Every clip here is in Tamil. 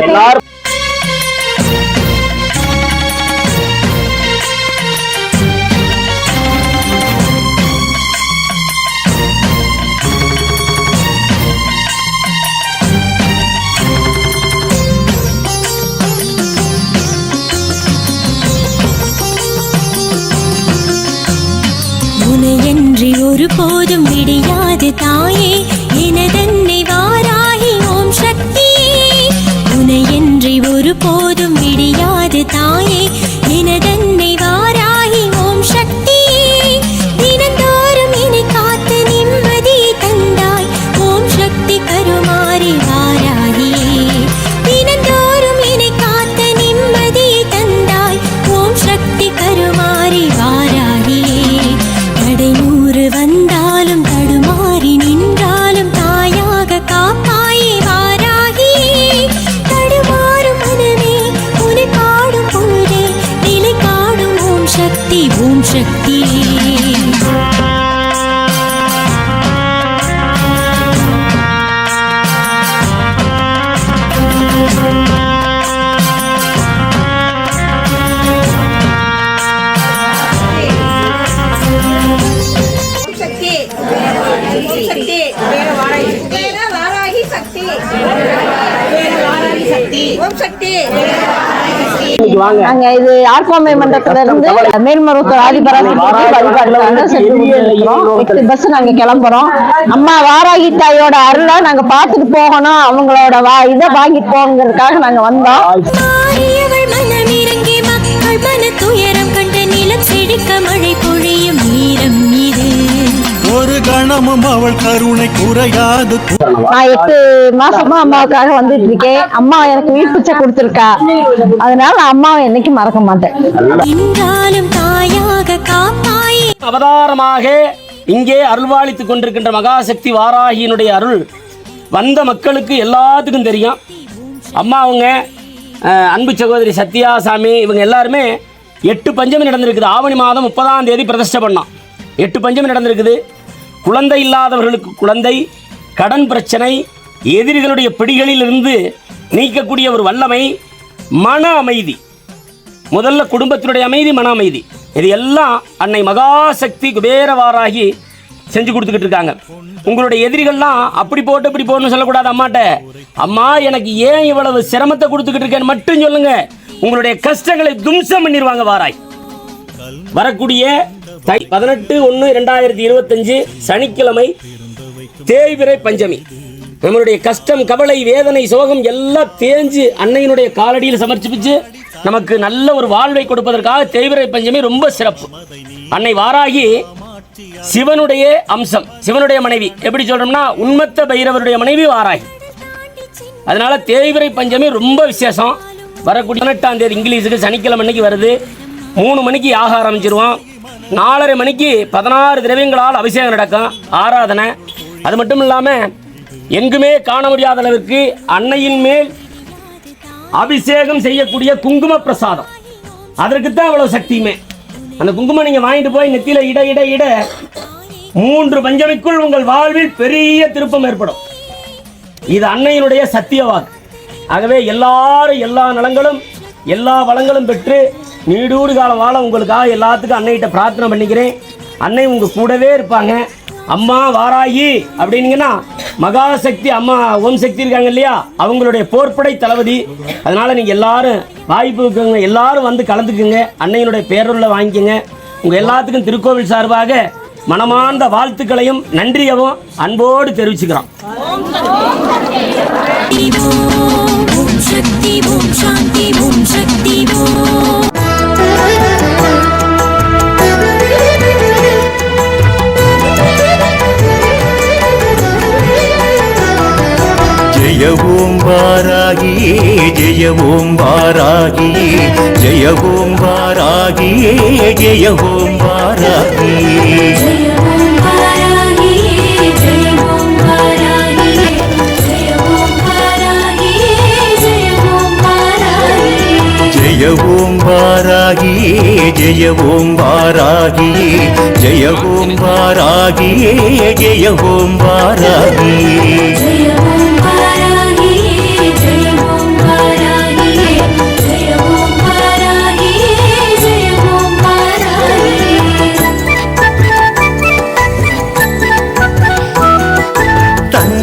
எல்லாரும் உனையன்றி ஒரு போதும் விடியாது தாயே எனதன்னை வாராகி ஓம் சக்தியே. உனையன்றி ஒரு போதும் விடியாது தாயே எனதன்னை வாராகி ஓம் சக்தியே. தினந்தோறும் என்னை காத்து நிம்மதியை தந்தாய் ஓம் சக்தி கருமாறி வாராகியே. தினந்தோறும் என்னை காத்து நிம்மதியை தந்தாய் ஓம் சக்தி கருமாறி வாராகியே. தடைநூறு வந்தாலும் தடுமாறி நின்றாலும் தாயாக காப்பாயே வாராகியே. தடுமாறும் மனமே உன்னை பாடும் பொழுதே நிலை காடும் ஓம் சக்தி ஓம் சக்தியே. நாங்க இது ஆர்ப்பாமை மன்றத்துல இருந்து மேல்மருவத்தூர் ஆதிபராசக்தி வழிபாட்டுல வந்து சென்று பஸ் நாங்க கிளம்புறோம். அம்மா வாராகி தாயோட அருளை நாங்க பாத்துட்டு போகணும், அவங்களோட இதை வாங்கிட்டு போங்கிறதுக்காக நாங்க வந்தோம். துயரம் கண்ட நிலம் செழிக்க மழை பொழியும் நேரம் இது. ஒரு கணமும் அவள் கருணை குறையாது. நான் 8 மாசமா அம்மாவுக்காக வந்துட்டு இருக்கேன். அம்மா எனக்கு வீட்டு பிச்சை கொடுத்திருக்கா, அதனால அம்மாவை என்னைக்கு மறக்க மாட்டேன். அவதாரமாக இங்கே அருள்வாளித்துக் கொண்டிருக்கின்ற மகாசக்தி வாராகியினுடைய அருள் வந்த மக்களுக்கு எல்லாத்துக்கும் தெரியும். அம்மா அவங்க அன்பு சகோதரி சத்யாசாமி இவங்க எல்லாருமே 8 பஞ்சமி நடந்திருக்குது. ஆவணி மாதம் 30ஆம் தேதி பிரதிஷ்டை பண்ணோம். 8 பஞ்சமி நடந்திருக்குது. குழந்தை இல்லாதவர்களுக்கு குழந்தை, கடன் பிரச்சனை, எதிரிகளுடைய பிடிகளில் இருந்து நீக்கக்கூடிய ஒரு வல்லமை, மன அமைதி. முதல்ல குடும்பத்தினுடைய அமைதி, மன அமைதி. இது எல்லாம் அன்னை மகாசக்தி குபேரவாராகி செஞ்சு கொடுத்துக்கிட்டு இருக்காங்க. உங்களுடைய எதிரிகள்லாம் அப்படி போட்டு இப்படி போடணும்னு சொல்லக்கூடாது. அம்மாட்ட அம்மா எனக்கு ஏன் இவ்வளவு சிரமத்தை கொடுத்துக்கிட்டு இருக்கேன்னு மட்டும் சொல்லுங்க. உங்களுடைய கஷ்டங்களை தும்சம் பண்ணிடுவாங்க. வாராய் வரக்கூடிய 18/1/2025 சனிக்கிழமை தேய்பிறை பஞ்சமி. நம்மளுடைய கஷ்டம், கவலை, வேதனை, சோகம் எல்லாம் தேஞ்சு அன்னையினுடைய காலடியில் சமர்ப்பிச்சு நமக்கு நல்ல ஒரு வாழ்வை கொடுப்பதற்காக தேய்பிறை பஞ்சமி ரொம்ப சிறப்பு. அன்னை வாராகி சிவனுடைய அம்சம், சிவனுடைய மனைவி. எப்படி சொல்றோம்னா உன்மத்த பைரவருடைய மனைவி வாராகி. அதனால தேய்பிறை பஞ்சமி ரொம்ப விசேஷம். வரக்கூடிய 18ஆம் தேதி இங்கிலீஷுக்கு சனிக்கிழமை அன்னைக்கு வருது. 3 மணிக்கு யாக ஆரம்பிச்சிருவோம். 4:30 மணிக்கு 16 திரவியங்களால் அபிஷேகம் நடக்கும், ஆராதனை. அது மட்டும் இல்லாமல் எங்குமே காண முடியாத அளவிற்கு அன்னையின் மேல் அபிஷேகம் செய்யக்கூடிய குங்கும பிரசாதம். அதற்கு தான் அவ்வளவு சக்தியுமே. அந்த குங்குமம் நீங்கள் வாங்கிட்டு போய் நெத்தியில் இட இட இட 3 பஞ்சமிக்குள் உங்கள் வாழ்வில் பெரிய திருப்பம் ஏற்படும். இது அன்னையினுடைய சத்திய வாக்கு. ஆகவே எல்லாரும் எல்லா நலங்களும் எல்லா வளங்களும் பெற்று நீடூடு காலம் வாழ உங்களுக்காக எல்லாத்துக்கும் அன்னைகிட்ட பிரார்த்தனை பண்ணிக்கிறேன். அன்னை உங்கள் கூடவே இருப்பாங்க. அம்மா வாராகி அப்படின்னீங்கன்னா மகாசக்தி அம்மா ஓம் சக்தி இருக்காங்க இல்லையா, அவங்களுடைய போர்ப்படை தளபதி. அதனால் நீங்கள் எல்லாரும் வாய்ப்பு இருக்குங்க, எல்லாரும் வந்து கலந்துக்குங்க, அன்னையினுடைய பேரொருளை வாங்கிக்கோங்க. உங்கள் எல்லாத்துக்கும் திருக்கோவில் சார்பாக மனமார்ந்த வாழ்த்துக்களையும் நன்றியவும் அன்போடு தெரிவிச்சுக்கிறோம். ஜெய ஓம் வாராகியே, ஜெய ஓம் வாராகியே, ஜெய ஓம் வாராகியே, ஜெய ஓம் வாராகியே. ஜெய ஓம் வாராகியே, ஜெய ஓம் வாராகியே, ஜெய ஓம் வாராகியே, ஜெய ஓம் வாராகியே.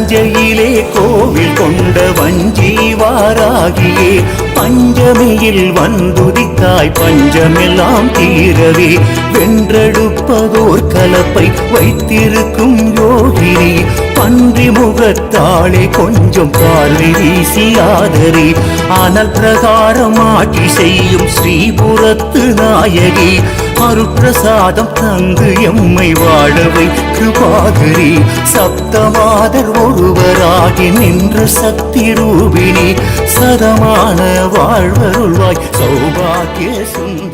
தஞ்சையிலே கோவில் கொண்ட வஞ்சிவாராகியே பஞ்சமியில் வந்துதித்தாய் பஞ்சமெல்லாம் தீரவே வென்றெடுப்பதோர் கலப்பை வைத்திருக்கும் யோகினி பன்றி முகத்தாளே கொஞ்சம் பார்வை வீசி ஆதரி ஆனால் பிரகாரம் ஆட்சி செய்யும் ஸ்ரீபுரத்து நாயகி அருட்பிரசாதம் தந்து எம்மை வாழவை கிருபாகரி சப்தமாதர் ஒருவராகி நின்ற சக்தி ரூபிணி சதமான வாழ்வருள்வாய் சௌபாகிய சுந்தரி